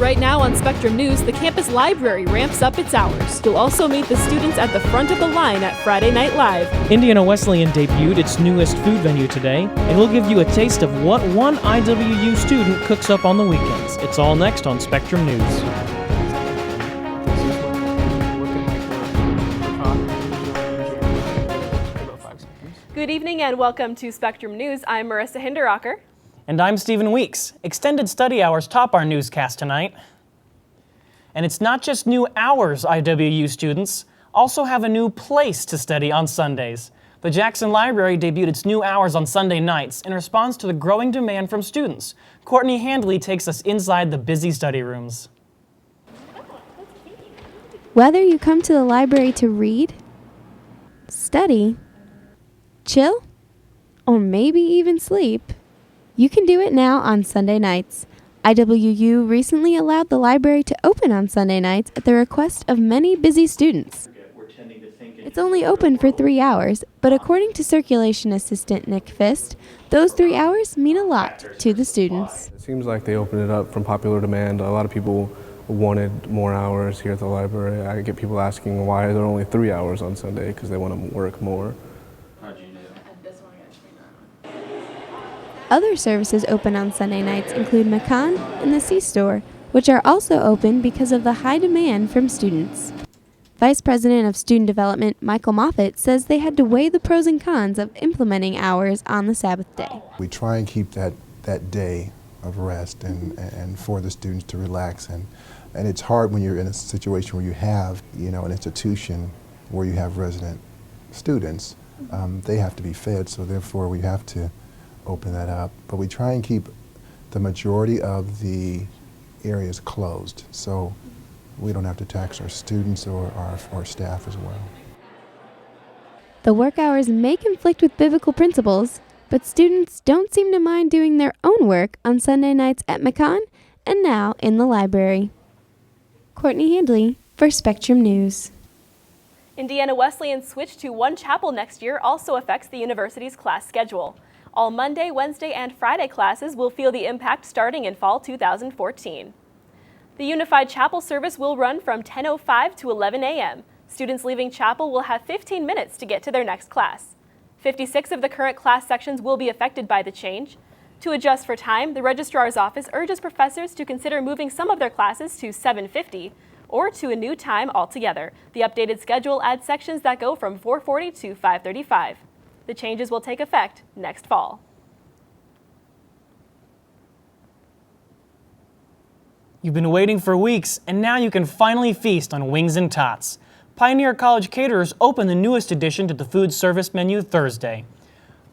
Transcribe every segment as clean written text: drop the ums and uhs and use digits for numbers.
Right now on Spectrum News, the campus library ramps up its hours. You'll also meet the students at the front of the line at Friday Night Live. Indiana Wesleyan debuted its newest food venue today, and we'll give you a taste of what one IWU student cooks up on the weekends. It's all next on Spectrum News. Good evening and welcome to Spectrum News. I'm Marissa Hinderacher. And I'm Stephen Weeks. Extended study hours top our newscast tonight. And it's not just new hours IWU students also have a new place to study on Sundays. The Jackson Library debuted its new hours on Sunday nights in response to the growing demand from students. Courtney Handley takes us inside the busy study rooms. Whether you come to the library to read, study, chill, or maybe even sleep, you can do it now on Sunday nights. IWU recently allowed the library to open on Sunday nights at the request of many busy students. It's only open for 3 hours, but according to circulation assistant Nick Fist, those 3 hours mean a lot to the students. It seems like they opened it up from popular demand. A lot of people wanted more hours here at the library. I get people asking why are there only 3 hours on Sunday because they want to work more. Other services open on Sunday nights include Macon and the C-Store, which are also open because of the high demand from students. Vice President of Student Development Michael Moffitt says they had to weigh the pros and cons of implementing hours on the Sabbath day. We try and keep that day of rest and for the students to relax, and it's hard when you're in a situation where you have an institution where you have resident students. They have to be fed, so therefore we have to open that up, but we try and keep the majority of the areas closed so we don't have to tax our students or our staff as well. The work hours may conflict with biblical principles, but students don't seem to mind doing their own work on Sunday nights at Macon and now in the library. Courtney Handley for Spectrum News. Indiana Wesleyan's switch to one chapel next year also affects the university's class schedule. All Monday, Wednesday, and Friday classes will feel the impact starting in fall 2014. The Unified Chapel service will run from 10:05 to 11 a.m. Students leaving chapel will have 15 minutes to get to their next class. 56 of the current class sections will be affected by the change. To adjust for time, the registrar's office urges professors to consider moving some of their classes to 7:50 or to a new time altogether. The updated schedule adds sections that go from 4:40 to 5:35. The changes will take effect next fall. You've been waiting for weeks, and now you can finally feast on Wings and Tots. Pioneer College Caterers opened the newest addition to the food service menu Thursday.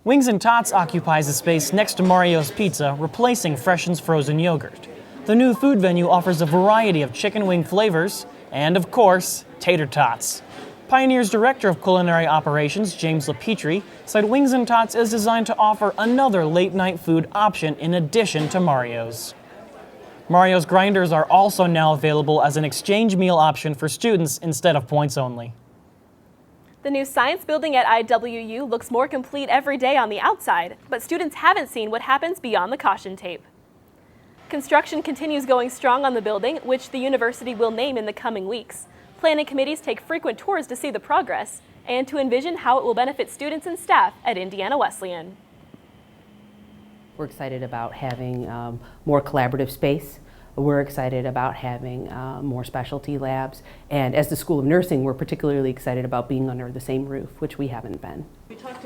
Wings and Tots occupies the space next to Mario's Pizza, replacing Freshen's frozen yogurt. The new food venue offers a variety of chicken wing flavors and, of course, tater tots. Pioneer's Director of Culinary Operations, James LaPetrie, said Wings and Tots is designed to offer another late-night food option in addition to Mario's. Mario's grinders are also now available as an exchange meal option for students instead of points only. The new science building at IWU looks more complete every day on the outside, but students haven't seen what happens beyond the caution tape. Construction continues going strong on the building, which the university will name in the coming weeks. Planning committees take frequent tours to see the progress and to envision how it will benefit students and staff at Indiana Wesleyan. We're excited about having more collaborative space. We're excited about having more specialty labs. And as the School of Nursing, we're particularly excited about being under the same roof, which we haven't been.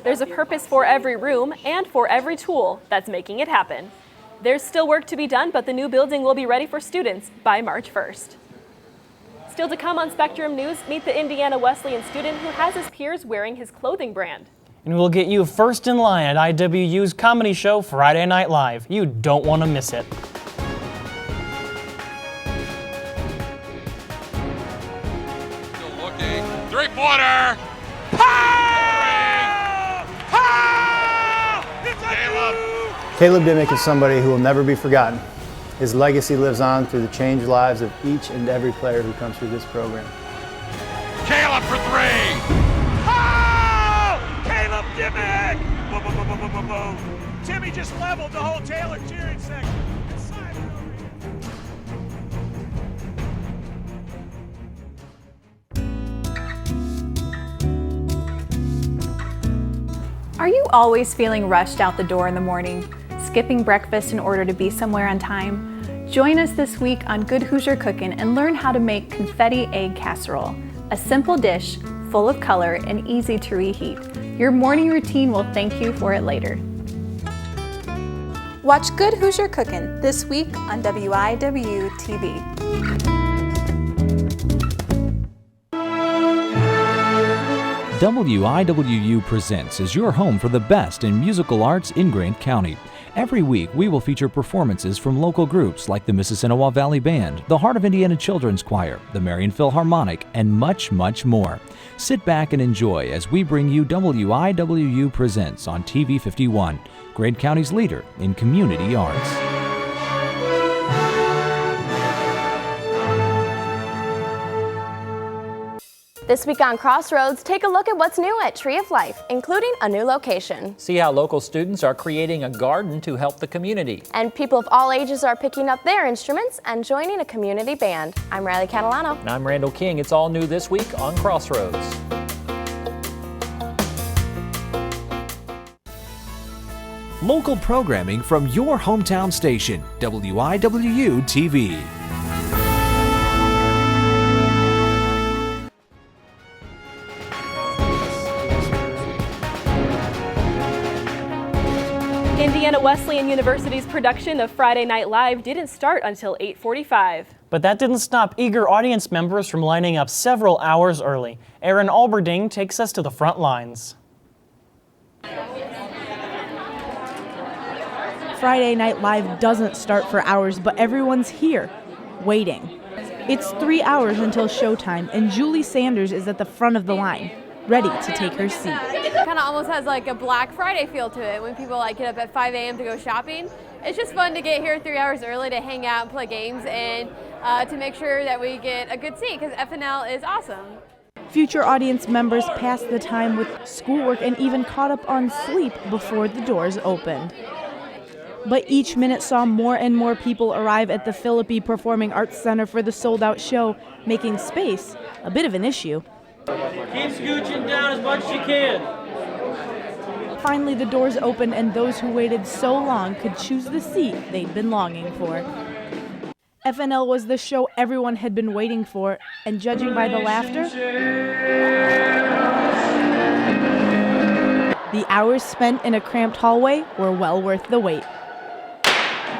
There's a purpose for every room and for every tool that's making it happen. There's still work to be done, but the new building will be ready for students by March 1st. Still to come on Spectrum News, meet the Indiana Wesleyan student who has his peers wearing his clothing brand. And we'll get you first in line at IWU's comedy show Friday Night Live. You don't want to miss it. Still looking. Three-pointer! Pow! Pow! Caleb Dimmick is somebody who will never be forgotten. His legacy lives on through the changed lives of each and every player who comes through this program. Caleb for three! Oh! Caleb Dimmick! Boom, boom, boom, boom, boom, boom, boom. Timmy just leveled the whole Taylor cheering section. Are you always feeling rushed out the door in the morning, skipping breakfast in order to be somewhere on time? Join us this week on Good Hoosier Cookin' and learn how to make confetti egg casserole, a simple dish full of color and easy to reheat. Your morning routine will thank you for it later. Watch Good Hoosier Cookin' this week on WIWU TV. WIWU Presents is your home for the best in musical arts in Grant County. Every week, we will feature performances from local groups like the Mississinawa Valley Band, the Heart of Indiana Children's Choir, the Marion Philharmonic, and much, much more. Sit back and enjoy as we bring you WIWU Presents on TV 51, Grant County's leader in community arts. This week on Crossroads, take a look at what's new at Tree of Life, including a new location. See how local students are creating a garden to help the community. And people of all ages are picking up their instruments and joining a community band. I'm Riley Catalano. And I'm Randall King. It's all new this week on Crossroads. Local programming from your hometown station, WIWU TV. Indiana Wesleyan University's production of Friday Night Live didn't start until 8:45. But that didn't stop eager audience members from lining up several hours early. Aaron Alberding takes us to the front lines. Friday Night Live doesn't start for hours, but everyone's here, waiting. It's 3 hours until showtime, and Julie Sanders is at the front of the line, ready to take her seat. It kind of almost has like a Black Friday feel to it when people like get up at 5 a.m. to go shopping. It's just fun to get here 3 hours early to hang out and play games and to make sure that we get a good seat because FNL is awesome. Future audience members passed the time with schoolwork and even caught up on sleep before the doors opened. But each minute saw more and more people arrive at the Philippi Performing Arts Center for the sold-out show, making space a bit of an issue. Keep scooching down as much as you can. Finally, the doors opened and those who waited so long could choose the seat they'd been longing for. FNL was the show everyone had been waiting for, and judging by the laughter, the hours spent in a cramped hallway were well worth the wait.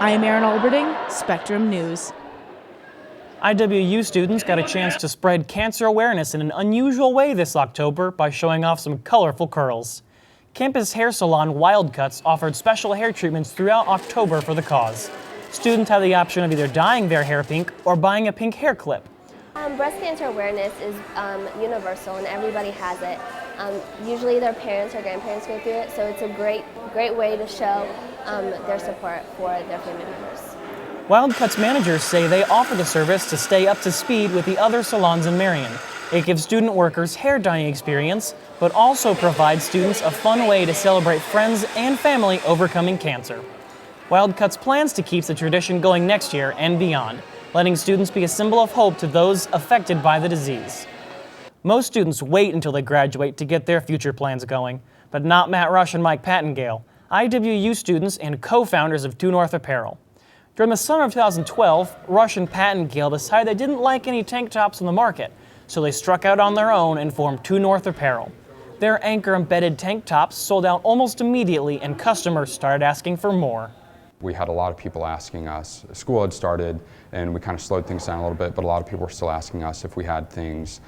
I am Aaron Alberding, Spectrum News. IWU students got a chance to spread cancer awareness in an unusual way this October by showing off some colorful curls. Campus hair salon Wildcuts offered special hair treatments throughout October for the cause. Students have the option of either dyeing their hair pink or buying a pink hair clip. Breast cancer awareness is universal and everybody has it. Usually their parents or grandparents go through it, so it's a great way to show their support for their family members. Wildcuts managers say they offer the service to stay up to speed with the other salons in Marion. It gives student workers hair dyeing experience, but also provides students a fun way to celebrate friends and family overcoming cancer. Wildcuts plans to keep the tradition going next year and beyond, letting students be a symbol of hope to those affected by the disease. Most students wait until they graduate to get their future plans going, but not Matt Rush and Mike Pattengale, IWU students and co-founders of Two North Apparel. During the summer of 2012, Rush and Pattengale decided they didn't like any tank tops on the market, so they struck out on their own and formed Two North Apparel. Their anchor-embedded tank tops sold out almost immediately, and customers started asking for more. We had a lot of people asking us. School had started and we kind of slowed things down a little bit, but a lot of people were still asking us if we had things,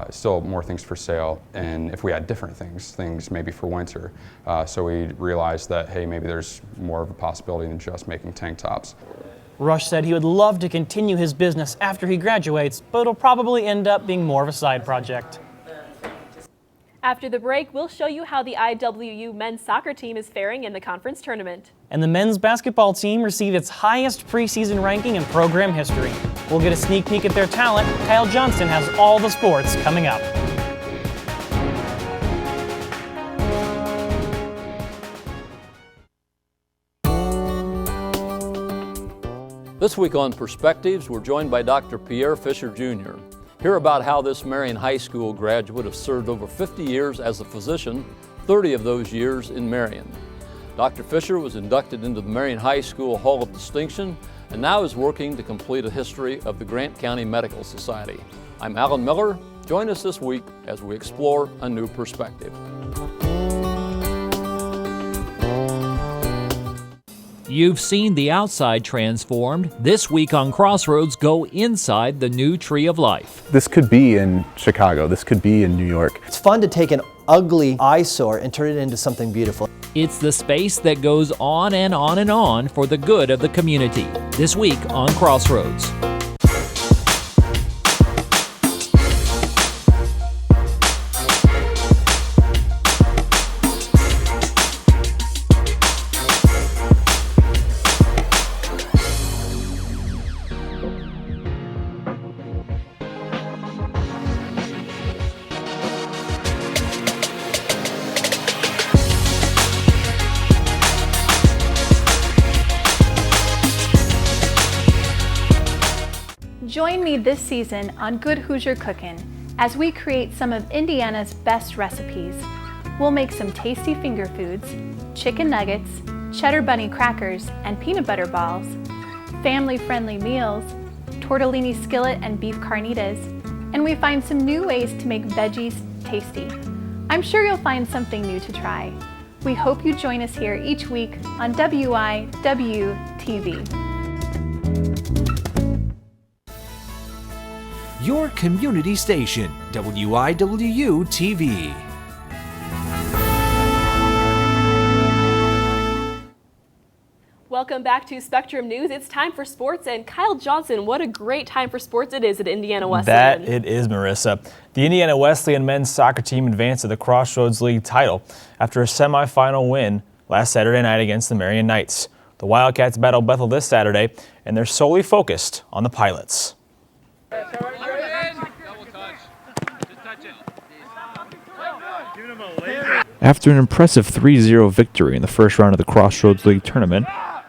still more things for sale, and if we had different things maybe for winter. So we realized that, hey, maybe there's more of a possibility than just making tank tops. Rush said he would love to continue his business after he graduates, but it'll probably end up being more of a side project. After the break, we'll show you how the IWU men's soccer team is faring in the conference tournament. And the men's basketball team received its highest preseason ranking in program history. We'll get a sneak peek at their talent. Kyle Johnston has all the sports coming up. This week on Perspectives, we're joined by Dr. Pierre Fisher Jr. Hear about how this Marion High School graduate has served over 50 years as a physician, 30 of those years in Marion. Dr. Fisher was inducted into the Marion High School Hall of Distinction and now is working to complete a history of the Grant County Medical Society. I'm Alan Miller. Join us this week as we explore a new perspective. You've seen the outside transformed. This week on Crossroads, go inside the new Tree of Life. This could be in Chicago. This could be in New York. It's fun to take an ugly eyesore and turn it into something beautiful. It's the space that goes on and on and on for the good of the community. This week on Crossroads. Join me this season on Good Hoosier Cookin' as we create some of Indiana's best recipes. We'll make some tasty finger foods, chicken nuggets, cheddar bunny crackers, and peanut butter balls, family-friendly meals, tortellini skillet and beef carnitas, and we find some new ways to make veggies tasty. I'm sure you'll find something new to try. We hope you join us here each week on IWU TV. Your community station, IWU TV. Welcome back to Spectrum News. It's time for sports, and Kyle Johnson, what a great time for sports it is at Indiana Wesleyan. That it is, Marissa. The Indiana Wesleyan men's soccer team advanced to the Crossroads League title after a semifinal win last Saturday night against the Marion Knights. The Wildcats battle Bethel this Saturday, and they're solely focused on the Pilots. After an impressive 3-0 victory in the first round of the Crossroads League tournament,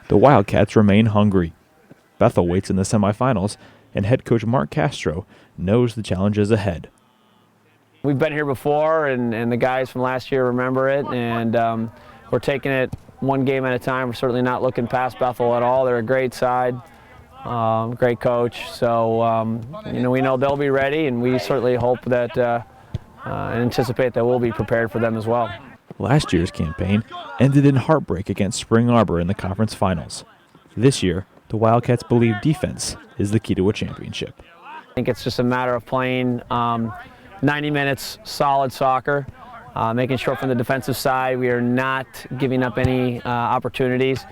the Wildcats remain hungry. Bethel waits in the semifinals, and head coach Mark Castro knows the challenges ahead. We've been here before, and the guys from last year remember it, and we're taking it one game at a time. We're certainly not looking past Bethel at all. They're a great side, great coach, so we know they'll be ready, and we certainly hope that and anticipate that we'll be prepared for them as well. Last year's campaign ended in heartbreak against Spring Arbor in the conference finals. This year, the Wildcats believe defense is the key to a championship. I think it's just a matter of playing 90 minutes solid soccer, making sure from the defensive side we are not giving up any opportunities.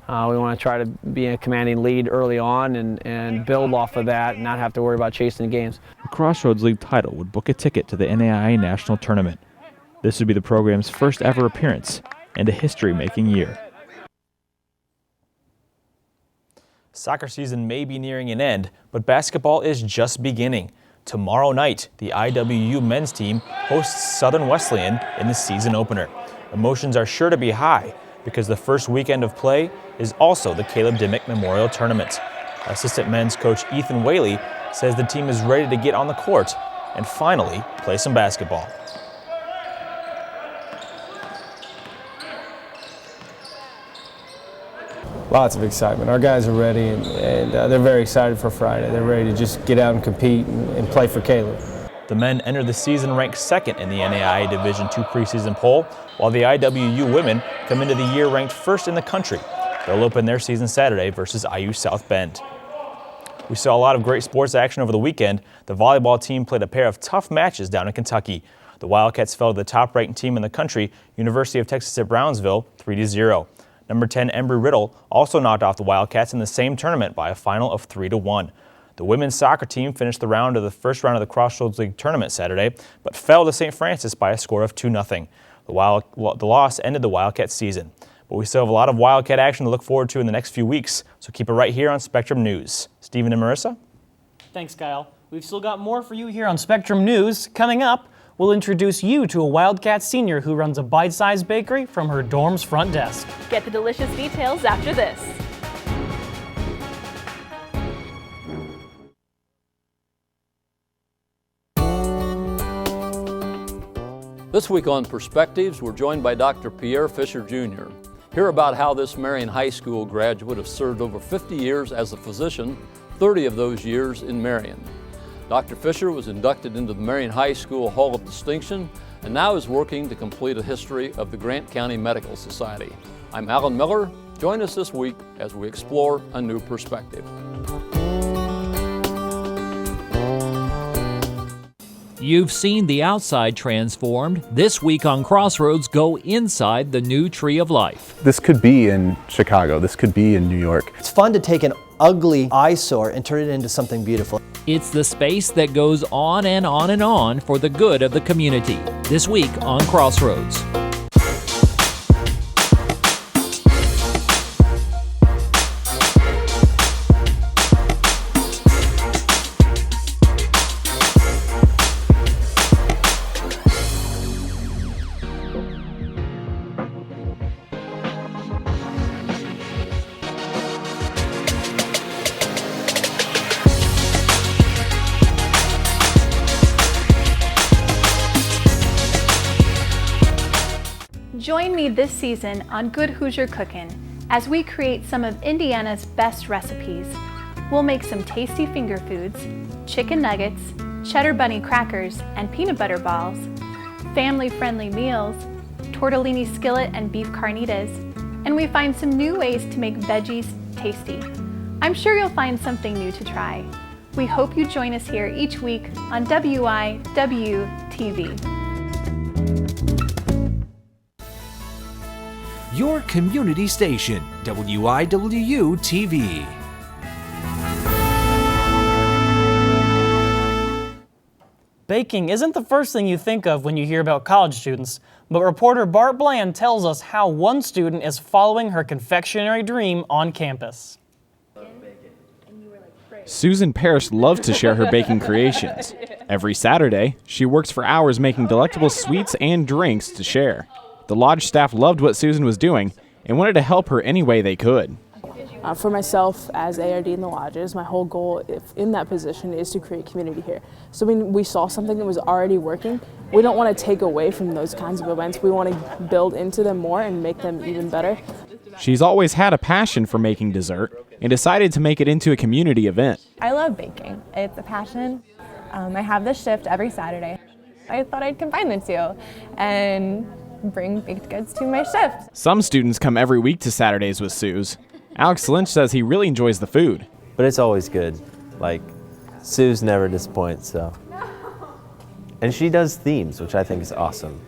We want to try to be a commanding lead early on and build off of that and not have to worry about chasing the games. The Crossroads League title would book a ticket to the NAIA National Tournament. This would be the program's first ever appearance and a history-making year. Soccer season may be nearing an end, but basketball is just beginning. Tomorrow night, the IWU men's team hosts Southern Wesleyan in the season opener. Emotions are sure to be high because the first weekend of play is also the Caleb Dimmick Memorial Tournament. Assistant men's coach Ethan Whaley says the team is ready to get on the court and finally play some basketball. Lots of excitement. Our guys are ready, and they're very excited for Friday. They're ready to just get out and compete and play for Caleb. The men enter the season ranked second in the NAIA Division II preseason poll, while the IWU women come into the year ranked first in the country. They'll open their season Saturday versus IU South Bend. We saw a lot of great sports action over the weekend. The volleyball team played a pair of tough matches down in Kentucky. The Wildcats fell to the top-ranked team in the country, University of Texas at Brownsville, 3-0. Number 10 Embry-Riddle also knocked off the Wildcats in the same tournament by a final of 3-1. The women's soccer team finished the first round of the Crossroads League tournament Saturday, but fell to St. Francis by a score of 2-0. The loss ended the Wildcat season. But we still have a lot of Wildcat action to look forward to in the next few weeks, so keep it right here on Spectrum News. Stephen and Marissa? Thanks, Kyle. We've still got more for you here on Spectrum News. Coming up, we'll introduce you to a Wildcat senior who runs a bite-sized bakery from her dorm's front desk. Get the delicious details after this. This week on Perspectives, we're joined by Dr. Pierre Fisher Jr. Hear about how this Marion High School graduate has served over 50 years as a physician, 30 of those years in Marion. Dr. Fisher was inducted into the Marion High School Hall of Distinction and now is working to complete a history of the Grant County Medical Society. I'm Alan Miller. Join us this week as we explore a new perspective. You've seen the outside transformed. This week on Crossroads, go inside the new Tree of Life. This could be in Chicago. This could be in New York. It's fun to take an ugly eyesore and turn it into something beautiful. It's the space that goes on and on and on for the good of the community. This week on Crossroads. Join me this season on Good Hoosier Cookin' as we create some of Indiana's best recipes. We'll make some tasty finger foods, chicken nuggets, cheddar bunny crackers, and peanut butter balls, family-friendly meals, tortellini skillet and beef carnitas, and we find some new ways to make veggies tasty. I'm sure you'll find something new to try. We hope you join us here each week on IWU TV. Your community station, IWU TV. Baking isn't the first thing you think of when you hear about college students, but reporter Bart Bland tells us how one student is following her confectionery dream on campus. Susan Parrish loves to share her baking creations. Every Saturday, she works for hours making delectable sweets and drinks to share. The lodge staff loved what Susan was doing and wanted to help her any way they could. For myself, as ARD in the lodges, my whole goal in that position is to create community here. So when we saw something that was already working, we don't want to take away from those kinds of events. We want to build into them more and make them even better. She's always had a passion for making dessert and decided to make it into a community event. I love baking. It's a passion. I have this shift every Saturday. I thought I'd combine the two and bring baked goods to my shift. Some students come every week to Saturdays with Suze. Alex Lynch says he really enjoys the food. But it's always good. Like, Suze never disappoints, so. And she does themes, which I think is awesome.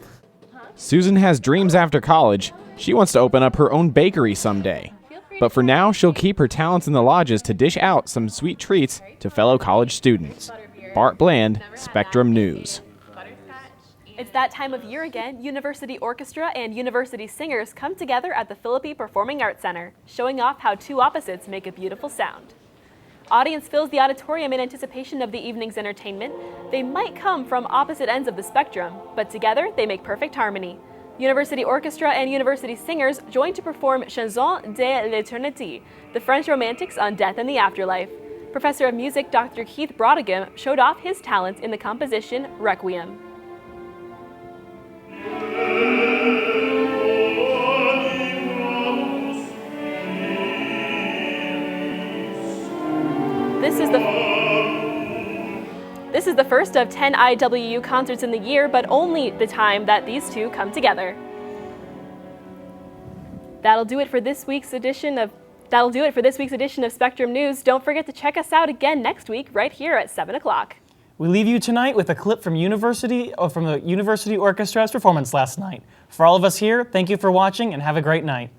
Susan has dreams after college. She wants to open up her own bakery someday. But for now, she'll keep her talents in the lodges to dish out some sweet treats to fellow college students. Bart Bland, Spectrum News. It's that time of year again. University Orchestra and University Singers come together at the Philippi Performing Arts Center, showing off how two opposites make a beautiful sound. Audience fills the auditorium in anticipation of the evening's entertainment. They might come from opposite ends of the spectrum, but together they make perfect harmony. University Orchestra and University Singers join to perform Chanson de l'Éternité, the French romantics on death and the afterlife. Professor of Music Dr. Keith Brodeghem showed off his talents in the composition Requiem. This is the first of 10 IWU concerts in the year, but only the time that these two come together. That'll do it for this week's edition of Spectrum News. Don't forget to check us out again next week right here at 7 o'clock. We leave you tonight with a clip from the University Orchestra's performance last night. For all of us here, thank you for watching and have a great night.